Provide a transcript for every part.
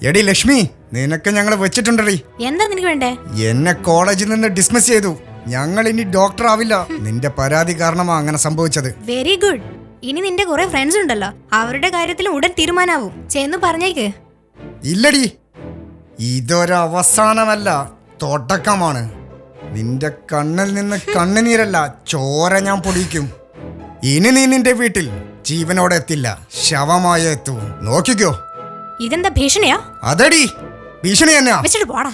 എടി ലക്ഷ്മി, നിനക്ക് ഞങ്ങൾ വെച്ചിട്ടുണ്ടടി. എന്താ നിനക്ക് വേണ്ടേ? എന്നെ കോളേജിൽ നിന്ന് ഡിസ്മിസ് ചെയ്തു. ഞങ്ങൾ ഇനി ഡോക്ടർ ആവില്ല. നിന്റെ പരാതി കാരണമാ അങ്ങനെ സംഭവിച്ചത്. Very good. ഇനി നിന്റെ കുറെ ഫ്രണ്ട്സ് ഉണ്ടല്ലോ, അവരുടെ കാര്യത്തിൽ ഉടൻ തീരുമാനാവും. ചെന്ന് പറഞ്ഞേക്ക്. ഇല്ലടി, ഇതൊരവസാനമല്ല, തുടക്കമാണ്. നിന്റെ കണ്ണിൽ നിന്ന് കണ്ണുനീരല്ല, ചോര ഞാൻ പൊടിക്കും. ഇനി നീ നിന്റെ വീട്ടിൽ ജീവനോടെ എത്തില്ല, ശവമായി എത്തൂ. നോക്കിക്കോ. ഇതെന്താ ഭീഷണിയാ? അതടി ഭീഷണി തന്നെയാ. വെച്ചിട്ട് പോടാ.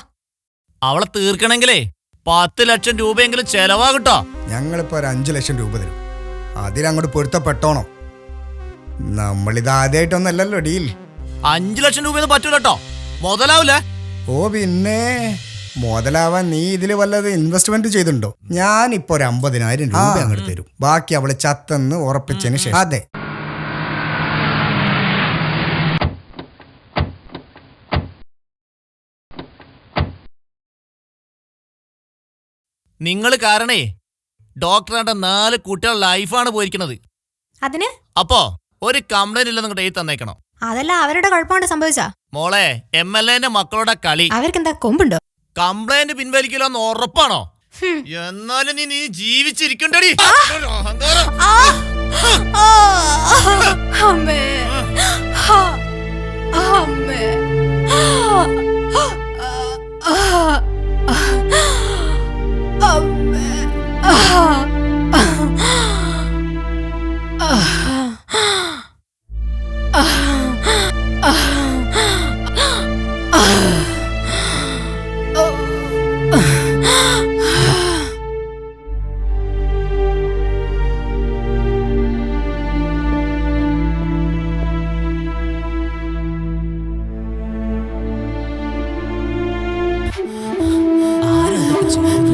അവളെ തീർക്കണെങ്കിലേ 10 ലക്ഷം രൂപയെങ്കിലും ചെലവാകട്ടോ. ഞങ്ങളിപ്പോ ഒരു 5 ലക്ഷം രൂപ തരും. അതിലങ്ങോട്ട് പൊരുത്തപ്പെട്ടോണം. നമ്മളിത് ആദ്യമായിട്ടൊന്നല്ലല്ലോ ഡീൽ. 5 ലക്ഷം രൂപയൊന്നും പറ്റൂലട്ടോ, മുതലാവൂലേ? ഓ പിന്നെ മുതലാവാൻ നീ ഇതിൽ വല്ലത് ഇൻവെസ്റ്റ്മെന്റ് ചെയ്തിട്ടുണ്ടോ? ഞാനിപ്പോ ഒരു 50,000 രൂപ അങ്ങോട്ട് തരും. ബാക്കി അവള് ചത്തെന്ന് ഉറപ്പിച്ചതിന് ശേഷം. അതെ, നിങ്ങൾ കാരണേ ഡോക്ടറുടെ 4 കുട്ടികളുടെ ലൈഫാണ് പോയിരിക്കുന്നത്. അതിന് അപ്പോ ഒരു കംപ്ലൈന്റ് ഇല്ലെന്ന് ഇങ്ങോട്ട് എഴുതി തന്നേക്കണം. അതല്ല അവരുടെ കുഴപ്പമാണ് സംഭവിച്ചാ. മോളെ, MLA മക്കളുടെ കളി. അവർക്കെന്താ കൊമ്പുണ്ടോ? കംപ്ലൈന്റ് പിൻവലിക്കില്ലെന്ന് ഉറപ്പാണോ? എന്നാലും നീ ജീവിച്ചിരിക്കണ്ടടി.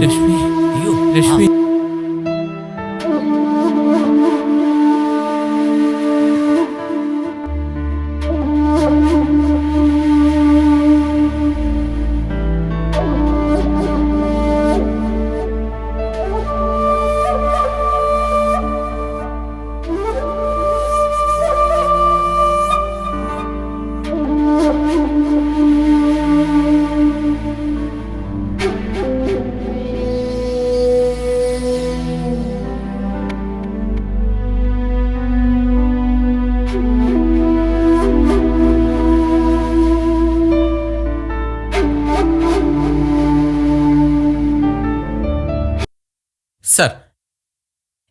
ലക്ഷ്മി, അയ്യോ ലക്ഷ്മി. സർ,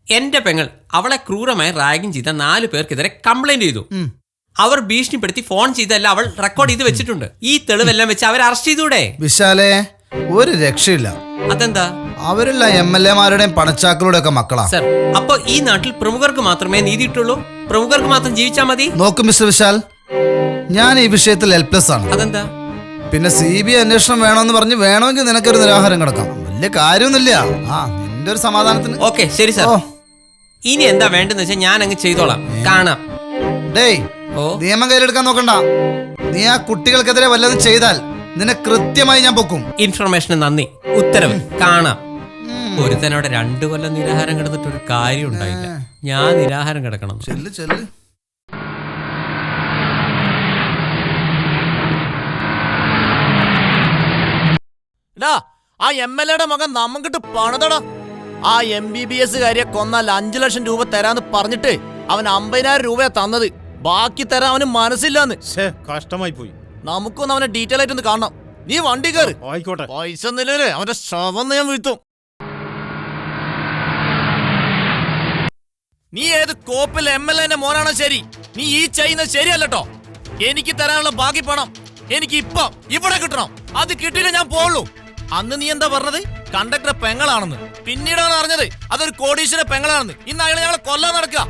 എന്റെ പെങ്ങൾ അവളെ ക്രൂരമായി റാഗിങ് ചെയ്ത 4 പേർക്കെതിരെ കംപ്ലൈന്റ് ചെയ്തു. അവർ ഭീഷണിപ്പെടുത്തി ഫോൺ ചെയ്തല്ല അവൾ റെക്കോർഡ് ചെയ്ത് വെച്ചിട്ടുണ്ട്. ഈ തെളിവെല്ലാം വെച്ച് അവരെ അറസ്റ്റ് ചെയ്തൂടെ? വിശാലേ, ഒരു രക്ഷയില്ല. അതെന്താ? അവരെല്ലാം MLA-മാരുടെയും പണച്ചാക്കളുടെ ഒക്കെ മക്കളാ. സർ, അപ്പൊ ഈ നാട്ടിൽ പ്രമുഖർക്ക് മാത്രമേ നീതി കിട്ടുള്ളൂ? പ്രമുഖർക്ക് മാത്രം ജീവിച്ചാ മതി? നോക്കൂ മിസ്റ്റർ വിശാൽ, ഞാൻ ഈ വിഷയത്തിൽ ഹെൽപ്ലെസ് ആണ്. അതെന്താ? പിന്നെ CBI അന്വേഷണം വേണമെന്ന് പറഞ്ഞ് വേണമെങ്കിൽ നിനക്കൊരു നിരാഹാരം കിടക്കാം. വലിയ കാര്യമൊന്നുമില്ല. നിന്റെ ഒരു സമാധാനത്തിന്. ഓക്കെ, ശരി സാർ. ഇനി എന്താ വേണ്ടെന്ന് വെച്ചാൽ ഞാൻ അങ്ങ് ചെയ്തോളാം. കാണാം. ഡേയ്, നിയമം കയ്യിലെടുക്കാൻ നോക്കണ്ട. നീ ആ കുട്ടികൾക്കെതിരെ വല്ലതും ചെയ്താൽ നിന്നെ കൃത്യമായി ഞാൻ പൊക്കും. ഇൻഫർമേഷന് നന്ദി. ഉത്തരവ്. കാണാം. ഒരുത്തനോടെ 2 കൊല്ലം നിരാഹാരം കിടന്നിട്ട് ഒരു കാര്യം ഉണ്ടായില്ല. ഞാൻ നിരാഹാരം കിടക്കണം. ചെല്ല് ചെല്ല്. ആ MLA മകൻ നമ്മക്കിട്ട് പണിതടാ. ആ MBBS കാരിയെ കൊന്നാൽ 5 ലക്ഷം രൂപ തരാന്ന് പറഞ്ഞിട്ട് അവൻ 50,000 രൂപയാ തന്നത്. ബാക്കി തരാൻ അവന് മനസ്സില്ലാന്ന്. കഷ്ടമായി പോയി. നമുക്കൊന്ന് അവനെ ഡീറ്റെയിൽ ആയിട്ടൊന്ന് കാണണം. നീ വണ്ടി കയറി. ആയിക്കോട്ടെ. പൈസ നിലയില് അവന്റെ ശവം ഞാൻ വീഴ്ത്തും. നീ ഏത് കോപ്പിൽ MLA മോനാണോ ശരി, നീ ഈ ചെയ്യുന്നത് ശരിയല്ലോ. എനിക്ക് തരാനുള്ള ബാക്കി പണം എനിക്ക് ഇപ്പം ഇവിടെ കിട്ടണം. അത് കിട്ടിയില്ല ഞാൻ പോവുള്ളൂ. അന്ന് നീ എന്താ പറഞ്ഞത്? കണ്ടക്ടറെ പെങ്ങളാണെന്ന്. പിന്നീടാണ് അറിഞ്ഞത് അതൊരു കോടീശ്വര പെങ്ങളാണെന്ന്. ഇന്ന് അയാൾ ഞങ്ങളെ കൊല്ലാൻ നടക്കുക.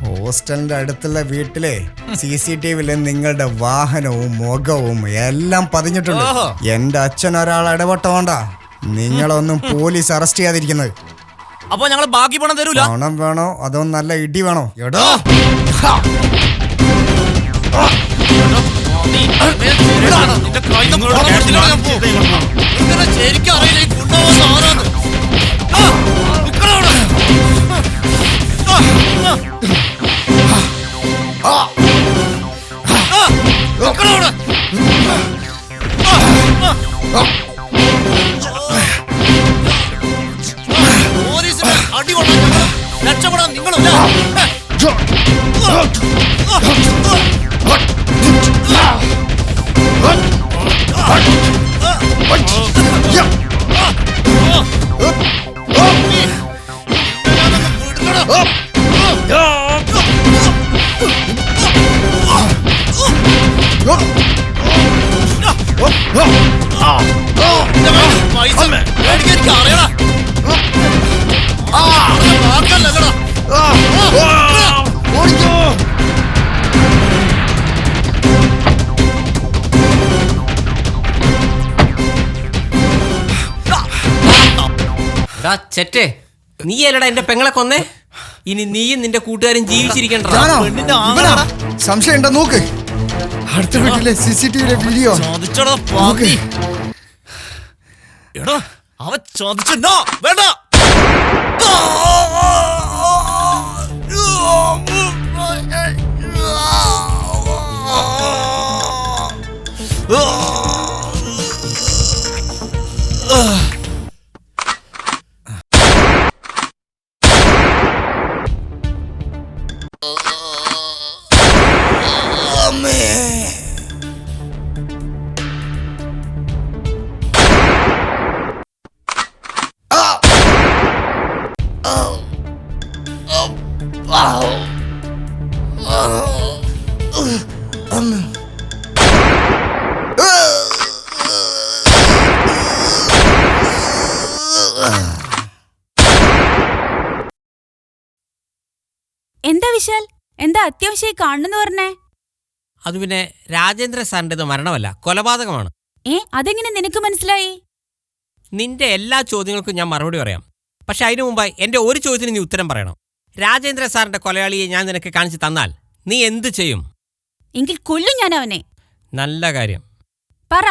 ഹോസ്റ്റലിന്റെ അടുത്തുള്ള വീട്ടിലെ CCTV-ല് നിങ്ങളുടെ വാഹനവും മുഖവും എല്ലാം പതിഞ്ഞിട്ടുണ്ട്. എന്റെ അച്ഛൻ ഒരാൾ ഇടപെട്ടോണ്ട നിങ്ങളൊന്നും പോലീസ് അറസ്റ്റ് ചെയ്യാതിരിക്കുന്നത്. അപ്പൊ ഞങ്ങൾ ബാക്കി പണം തരൂല. പണം വേണോ അതോ നല്ല ഇടി വേണോ? എടോ ശരിക്കും അറിയില്ല. പോലീസിന് അടി കൊള്ളാൻ രക്ഷപ്പെടാൻ നിങ്ങളില്ല. പൈസ മേടിക്കാൻ എനിക്ക് അറിയണ ആക്കല്ലടാ. ചെറ്റേ, നീ അല്ലടാ എന്റെ പെങ്ങളെ കൊന്നേ. ഇനി നീയും നിന്റെ കൂട്ടുകാരും ജീവിച്ചിരിക്കണ്ട. പെണ്ണിന്റെ ആങ്ങളാടാ. സംശയം ഉണ്ടോ നോക്ക്. അടുത്ത വീട്ടിലെ CCTV വീഡിയോ. ചോദിച്ചോടാ പാതി. എടാ അവ ചോദിച്ചോ വേണ്ട. എന്താ വിശാൽ, എന്താ അത്യാവശ്യമായി കാണുന്നു പറഞ്ഞേ? അത് പിന്നെ രാജേന്ദ്ര സാറിൻ്റെത് മരണമല്ല, കൊലപാതകമാണ്. അതെങ്ങനെ നിനക്ക് മനസ്സിലായി? നിന്റെ എല്ലാ ചോദ്യങ്ങൾക്കും ഞാൻ മറുപടി പറയാം. പക്ഷെ അതിനു മുമ്പായി എന്റെ ഒരു ചോദ്യത്തിന് നീ ഉത്തരം പറയണം. രാജേന്ദ്ര സാറിന്റെ കൊലയാളിയെ ഞാൻ നിനക്ക് കാണിച്ചു തന്നാൽ നീ എന്ത് ചെയ്യും? എങ്കിൽ കൊല്ലും ഞാൻ അവനെ. നല്ല കാര്യം. പറ,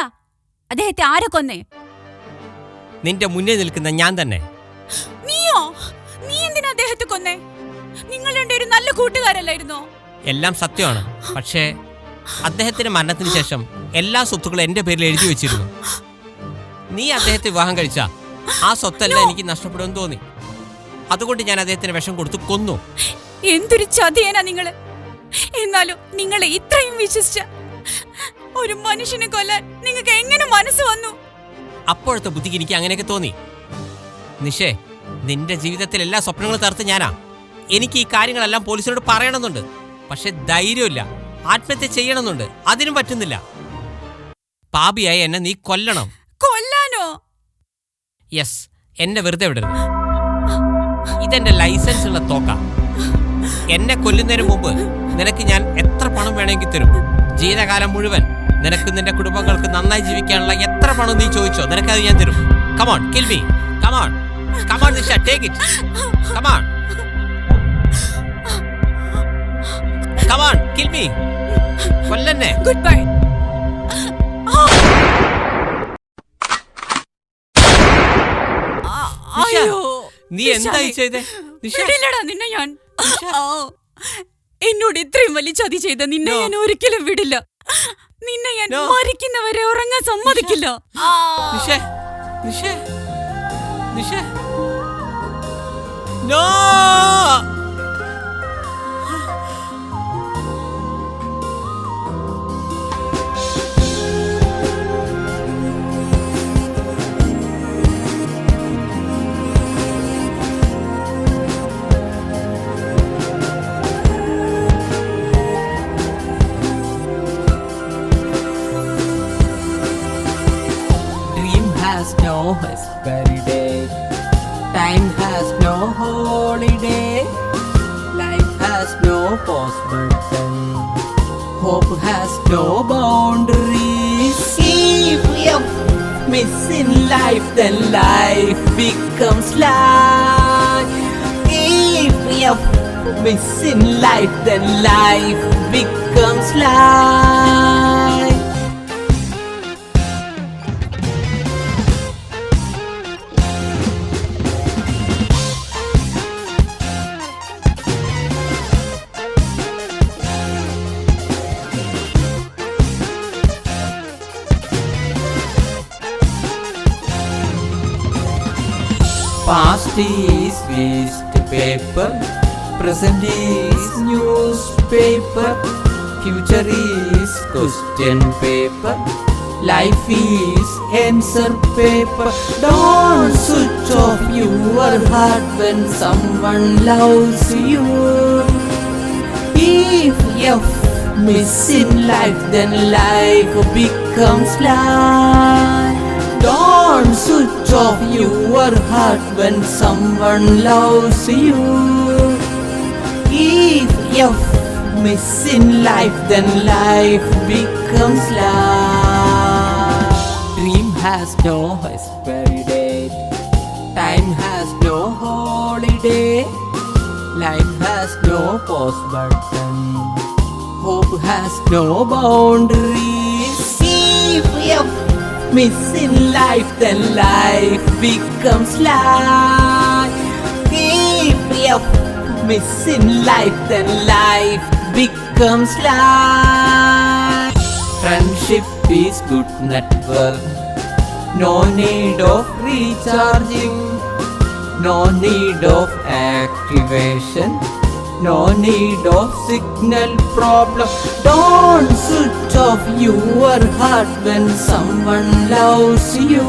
അദ്ദേഹത്തെ ആരെ കൊന്നേ? നിന്റെ മുന്നിൽ നിൽക്കുന്ന ഞാൻ തന്നെ. നീയോ? നീ എന്തിനാ അദ്ദേഹത്തെ കൊന്നേ? നിങ്ങൾ രണ്ടുപേരും നല്ല കൂട്ടുകാരല്ലായിരുന്നോ? എല്ലാം സത്യമാണ്. പക്ഷേ അദ്ദേഹത്തിന്റെ മരണത്തിന് ശേഷം എല്ലാ സ്വത്തുക്കളും എന്റെ പേരിൽ എഴുതി വെച്ചിരുന്നു. നീ അദ്ദേഹത്തെ വിവാഹം കഴിച്ച ആ സ്വത്തെല്ലാം എനിക്ക് നഷ്ടപ്പെടുമെന്ന് തോന്നി. അതുകൊണ്ട് ഞാൻ അദ്ദേഹത്തിന് വിഷം കൊടുത്ത് കൊന്നു. എന്തൊരു ചതിയനാ നിങ്ങള്! എന്നാലും നിങ്ങളെ ഇത്രയും വിശ്വസിച്ച ഒരു മനുഷ്യനെ കൊല്ലാൻ നിങ്ങൾക്ക് എങ്ങനെ മനസ്സ് വന്നു? അപ്പോഴത്തെ ബുദ്ധിക്ക് എനിക്ക് അങ്ങനെയൊക്കെ തോന്നി. നിഷേ, നിന്റെ ജീവിതത്തിൽ എല്ലാ സ്വപ്നങ്ങളും തകർത്ത് ഞാനാ. എനിക്ക് ഈ കാര്യങ്ങളെല്ലാം പോലീസിനോട് പറയണമെന്നുണ്ട്. പക്ഷെ ധൈര്യമില്ല. ആത്മഹത്യ ചെയ്യണമെന്നുണ്ട്. അതിനും പറ്റുന്നില്ല. പാപിയായി എന്നെ നീ കൊല്ലണം. കൊല്ലാനോ? യെസ്, എന്നെ വെറുതെ വിടരുത്. ഇതെന്റെ ലൈസൻസ് ഉള്ള തോക്ക. എന്നെ കൊല്ലുന്നതിന് മുമ്പ് നിനക്ക് ഞാൻ എത്ര പണം വേണമെങ്കിൽ തരും. ജീവിതകാലം മുഴുവൻ നിനക്ക് നിന്റെ കുടുംബങ്ങൾക്ക് നന്നായി ജീവിക്കാനുള്ള എത്ര പണം നീ ചോദിച്ചോ, നിനക്കത് ഞാൻ തരും. Come on, kill me. Come on, come on Nisha, take it. Come on, come on, kill me. കൊല്ലന്നെ. Goodbye. നീ എന്തായി ചെയ്തേ? വിടില്ലടാ നിന്നെ ഞാൻ. എന്നോട് ഇത്രയും വലിയ ചതി ചെയ്ത നിന്നെ ഞാൻ ഒരിക്കലും വിടില്ല. നിന്നെ ഞാൻ മരിക്കുന്നവരെ ഉറങ്ങാൻ സമ്മതിക്കില്ല. നിഷേ, നിഷേ, നിഷേ, no. No expiry date. Time has no holiday. Life has no pause button. Hope has no boundaries. If you miss in life, then life becomes life. If you miss in life, then life becomes life. Past is waste paper, present is newspaper, future is question paper, life is answer paper. Don't switch off your heart when someone loves you. If you're missing life, then life becomes life. Don't switch off your heart when someone loves you. If you're missing life, then life becomes life. Dream has no expiry date. Time has no holiday. Life has no pause button. Hope has no boundaries. If you're missing life, then life becomes life. If you're missing life, then life becomes life. Friendship is good network. No need of recharging. No need of activation. No need of signal problem. Don't switch off your heart when someone loves you.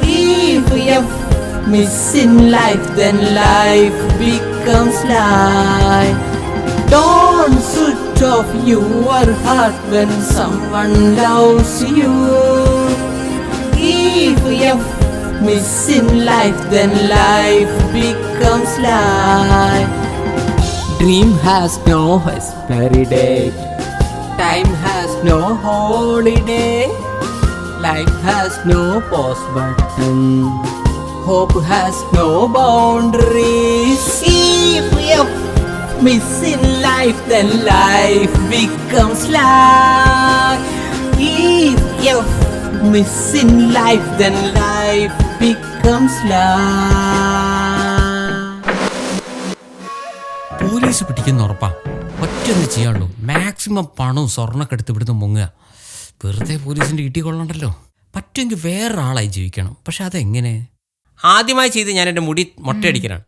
If you're missing life, then life becomes life. Don't switch off your heart when someone loves you. If you're missing life, then life becomes life. Dream has no expiry date. Time has no holiday. Life has no pause button. Hope has no boundaries. If you're missing life, then life becomes life. If you're missing life, then life becomes life. Police പിടിക്കുന്ന ഉറപ്പാ. ഒറ്റൊന്ന് ചെയ്യാനുള്ളൂ, maximum പണവും സ്വർണ്ണൊക്കെ എടുത്ത് ഇവിടുന്ന് മുങ്ങുക. വെറുതെ പോലീസിന്റെ ഇട്ടി കൊള്ളണ്ടല്ലോ. പറ്റുമെങ്കിൽ വേറൊരാളായി ജീവിക്കണം. പക്ഷെ അതെങ്ങനെ? ആദ്യമായി ചെയ്ത് ഞാൻ എൻ്റെ മുടി മൊട്ടയടിക്കലാണ്.